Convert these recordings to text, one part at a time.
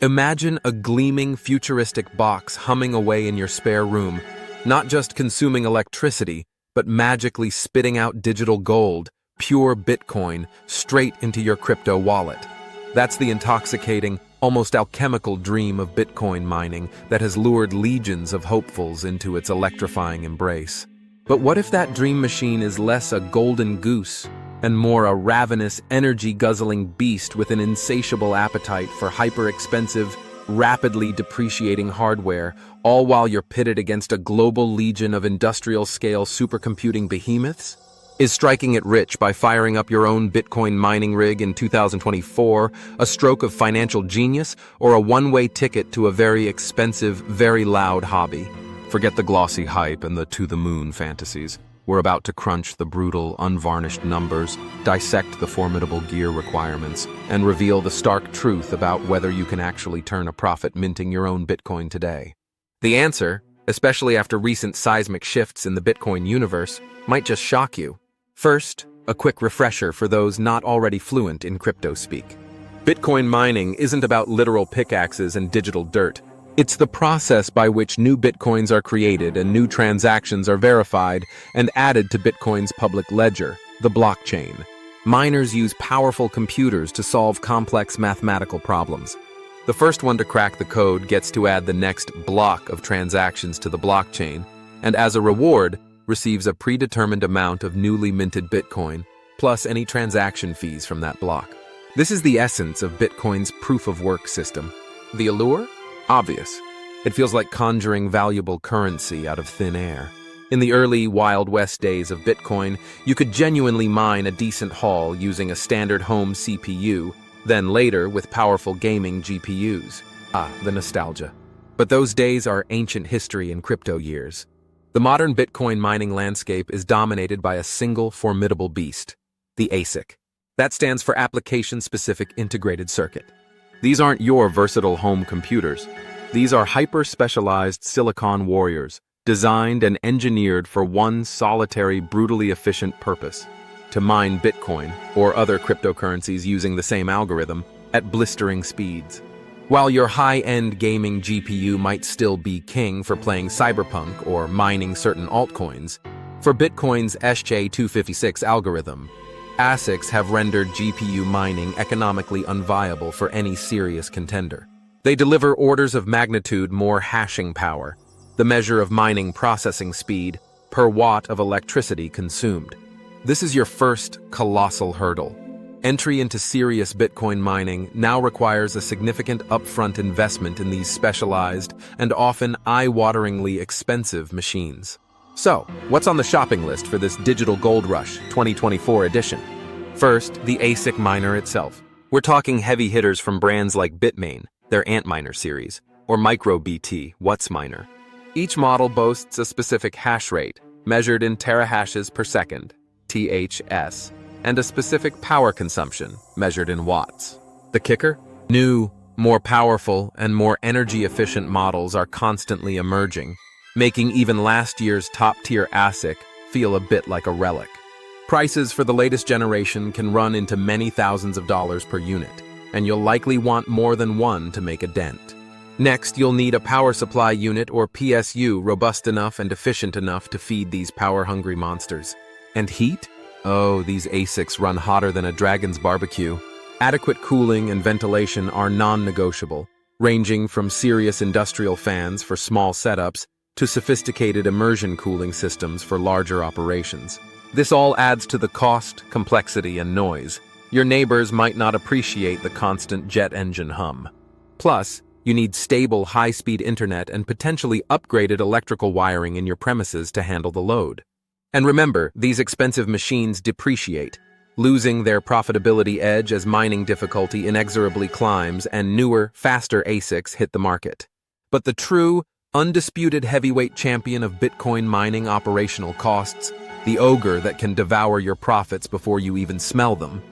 Imagine a gleaming, futuristic box humming away in your spare room, not just consuming electricity, but magically spitting out digital gold, pure Bitcoin, straight into your crypto wallet. That's the intoxicating, almost alchemical dream of Bitcoin mining that has lured legions of hopefuls into its electrifying embrace. But what if that dream machine is less a golden goose and more a ravenous, energy-guzzling beast with an insatiable appetite for hyper-expensive, rapidly depreciating hardware, all while you're pitted against a global legion of industrial-scale supercomputing behemoths? Is striking it rich by firing up your own Bitcoin mining rig in 2024 a stroke of financial genius or a one-way ticket to a very expensive, very loud hobby? Forget the glossy hype and the to-the-moon fantasies. We're about to crunch the brutal, unvarnished numbers, dissect the formidable gear requirements, and reveal the stark truth about whether you can actually turn a profit minting your own Bitcoin today. The answer, especially after recent seismic shifts in the Bitcoin universe, might just shock you. First, a quick refresher for those not already fluent in crypto speak. Bitcoin mining isn't about literal pickaxes and digital dirt. It's the process by which new Bitcoins are created and new transactions are verified and added to Bitcoin's public ledger, the blockchain. Miners use powerful computers to solve complex mathematical problems. The first one to crack the code gets to add the next block of transactions to the blockchain, and as a reward, receives a predetermined amount of newly minted Bitcoin, plus any transaction fees from that block. This is the essence of Bitcoin's proof-of-work system. The allure? Obvious. It feels like conjuring valuable currency out of thin air. In the early Wild West days of Bitcoin, you could genuinely mine a decent haul using a standard home CPU, then later with powerful gaming GPUs. Ah, the nostalgia. But those days are ancient history in crypto years. The modern Bitcoin mining landscape is dominated by a single formidable beast, the ASIC. That stands for Application-Specific Integrated Circuit. These aren't your versatile home computers. These are hyper-specialized silicon warriors, designed and engineered for one solitary, brutally efficient purpose: to mine Bitcoin or other cryptocurrencies using the same algorithm at blistering speeds. While your high-end gaming GPU might still be king for playing Cyberpunk or mining certain altcoins, for Bitcoin's SJ256 algorithm, ASICs have rendered GPU mining economically unviable for any serious contender. They deliver orders of magnitude more hashing power, the measure of mining processing speed per watt of electricity consumed. This is your first colossal hurdle. Entry into serious Bitcoin mining now requires a significant upfront investment in these specialized and often eye-wateringly expensive machines. So, what's on the shopping list for this Digital Gold Rush 2024 edition? First, the ASIC miner itself. We're talking heavy hitters from brands like Bitmain, their Antminer series, or MicroBT, WhatsMiner. Each model boasts a specific hash rate, measured in terahashes per second, THS, and a specific power consumption, measured in watts. The kicker? New, more powerful, and more energy-efficient models are constantly emerging, making even last year's top-tier ASIC feel a bit like a relic. Prices for the latest generation can run into many thousands of dollars per unit, and you'll likely want more than one to make a dent. Next, you'll need a power supply unit or PSU robust enough and efficient enough to feed these power-hungry monsters. And heat? Oh, these ASICs run hotter than a dragon's barbecue. Adequate cooling and ventilation are non-negotiable, ranging from serious industrial fans for small setups to sophisticated immersion cooling systems for larger operations. This all adds to the cost, complexity, and noise. Your neighbors might not appreciate the constant jet engine hum. Plus, you need stable, high-speed internet and potentially upgraded electrical wiring in your premises to handle the load. And remember, these expensive machines depreciate, losing their profitability edge as mining difficulty inexorably climbs and newer, faster ASICs hit the market. But the true, undisputed heavyweight champion of Bitcoin mining operational costs, the ogre that can devour your profits before you even smell them,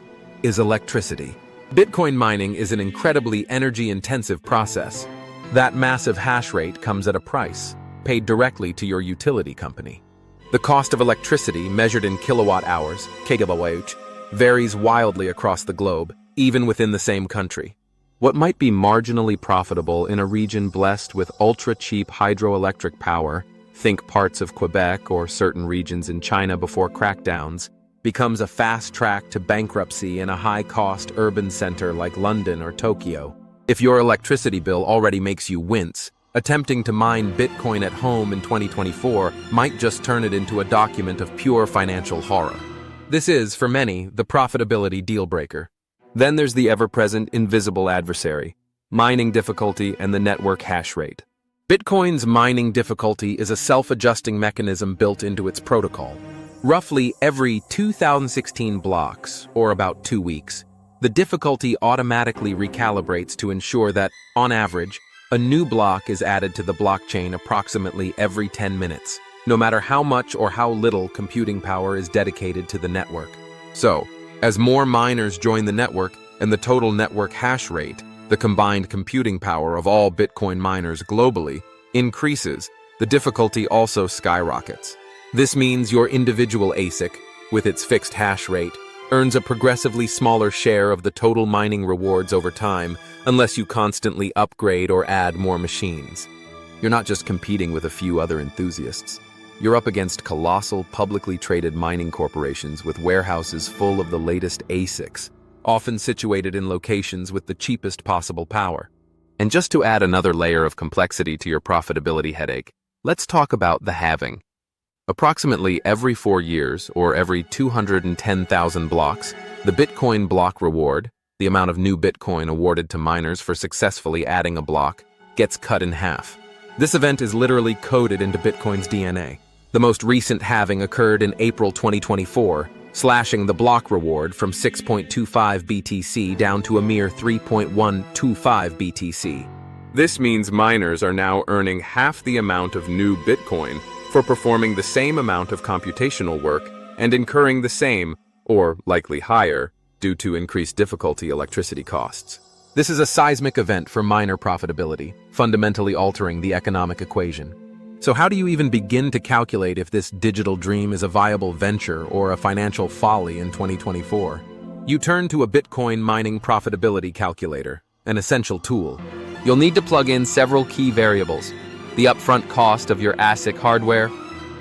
is electricity. Bitcoin mining is an incredibly energy-intensive process. That massive hash rate comes at a price, paid directly to your utility company. The cost of electricity, measured in kilowatt hours, kWh, varies wildly across the globe, even within the same country. What might be marginally profitable in a region blessed with ultra-cheap hydroelectric power, think parts of Quebec or certain regions in China before crackdowns, becomes a fast track to bankruptcy in a high-cost urban center like London or Tokyo. If your electricity bill already makes you wince, attempting to mine Bitcoin at home in 2024 might just turn it into a document of pure financial horror. This is, for many, the profitability deal-breaker. Then there's the ever-present invisible adversary, mining difficulty and the network hash rate. Bitcoin's mining difficulty is a self-adjusting mechanism built into its protocol. Roughly every 2016 blocks, or about 2 weeks, the difficulty automatically recalibrates to ensure that, on average, a new block is added to the blockchain approximately every 10 minutes, no matter how much or how little computing power is dedicated to the network. So, as more miners join the network and the total network hash rate, the combined computing power of all Bitcoin miners globally, increases, the difficulty also skyrockets. This means your individual ASIC, with its fixed hash rate, earns a progressively smaller share of the total mining rewards over time unless you constantly upgrade or add more machines. You're not just competing with a few other enthusiasts. You're up against colossal, publicly traded mining corporations with warehouses full of the latest ASICs, often situated in locations with the cheapest possible power. And just to add another layer of complexity to your profitability headache, let's talk about the halving. Approximately every 4 years, or every 210,000 blocks, the Bitcoin block reward, the amount of new Bitcoin awarded to miners for successfully adding a block, gets cut in half. This event is literally coded into Bitcoin's DNA. The most recent halving occurred in April 2024, slashing the block reward from 6.25 BTC down to a mere 3.125 BTC. This means miners are now earning half the amount of new Bitcoin for performing the same amount of computational work and incurring the same, or likely higher, due to increased difficulty electricity costs. This is a seismic event for miner profitability, fundamentally altering the economic equation. So how do you even begin to calculate if this digital dream is a viable venture or a financial folly in 2024? You turn to a Bitcoin mining profitability calculator, an essential tool. You'll need to plug in several key variables: the upfront cost of your ASIC hardware,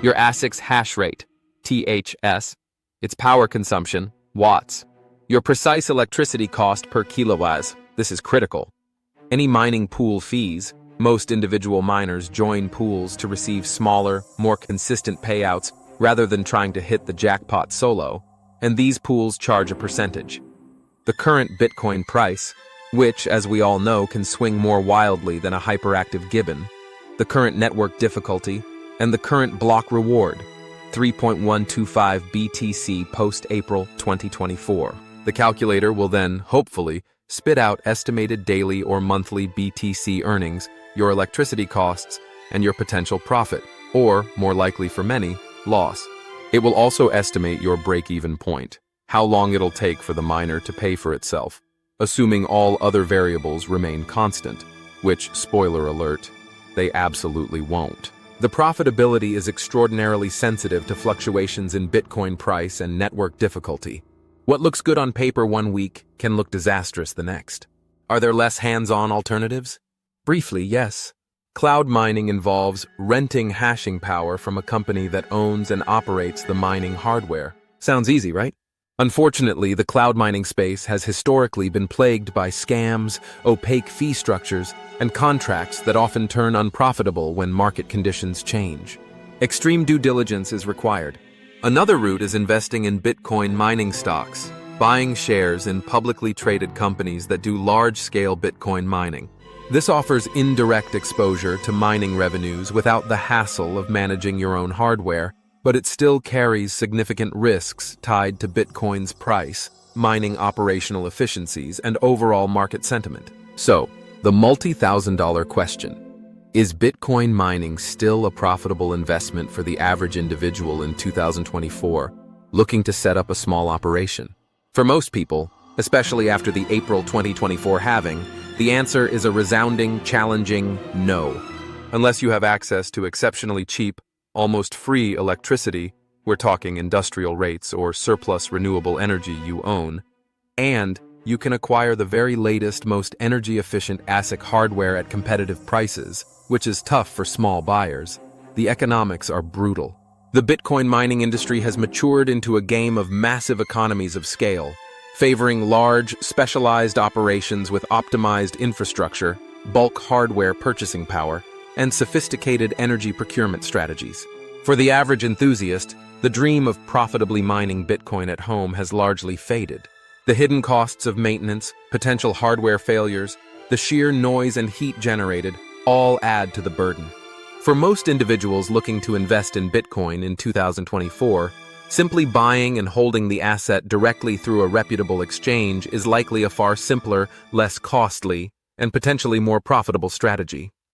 your ASIC's hash rate, THS, its power consumption, watts, your precise electricity cost per kilowatt. This is critical. Any mining pool fees. Most individual miners join pools to receive smaller, more consistent payouts rather than trying to hit the jackpot solo, and these pools charge a percentage. The current Bitcoin price, which, as we all know, can swing more wildly than a hyperactive gibbon, the current network difficulty, and the current block reward, 3.125 BTC post-April 2024. The calculator will then, hopefully, spit out estimated daily or monthly BTC earnings, your electricity costs, and your potential profit, or, more likely for many, loss. It will also estimate your break-even point, how long it'll take for the miner to pay for itself, assuming all other variables remain constant, which, spoiler alert, they absolutely won't. The profitability is extraordinarily sensitive to fluctuations in Bitcoin price and network difficulty. What looks good on paper one week can look disastrous the next. Are there less hands-on alternatives? Briefly, yes. Cloud mining involves renting hashing power from a company that owns and operates the mining hardware. Sounds easy, right? Unfortunately, the cloud mining space has historically been plagued by scams, opaque fee structures, and contracts that often turn unprofitable when market conditions change. Extreme due diligence is required. Another route is investing in Bitcoin mining stocks, buying shares in publicly traded companies that do large-scale Bitcoin mining. This offers indirect exposure to mining revenues without the hassle of managing your own hardware, but it still carries significant risks tied to Bitcoin's price, mining operational efficiencies, and overall market sentiment. So, the multi-thousand-dollar question: is Bitcoin mining still a profitable investment for the average individual in 2024, looking to set up a small operation? For most people, especially after the April 2024 halving, the answer is a resounding, challenging no. Unless you have access to exceptionally cheap, almost free electricity, we're talking industrial rates or surplus renewable energy you own, and you can acquire the very latest, most energy-efficient ASIC hardware at competitive prices, which is tough for small buyers. The economics are brutal. The Bitcoin mining industry has matured into a game of massive economies of scale, favoring large, specialized operations with optimized infrastructure, bulk hardware purchasing power, and sophisticated energy procurement strategies. For the average enthusiast, the dream of profitably mining Bitcoin at home has largely faded. The hidden costs of maintenance, potential hardware failures, the sheer noise and heat generated all add to the burden. For most individuals looking to invest in Bitcoin in 2024, simply buying and holding the asset directly through a reputable exchange is likely a far simpler, less costly, and potentially more profitable strategy.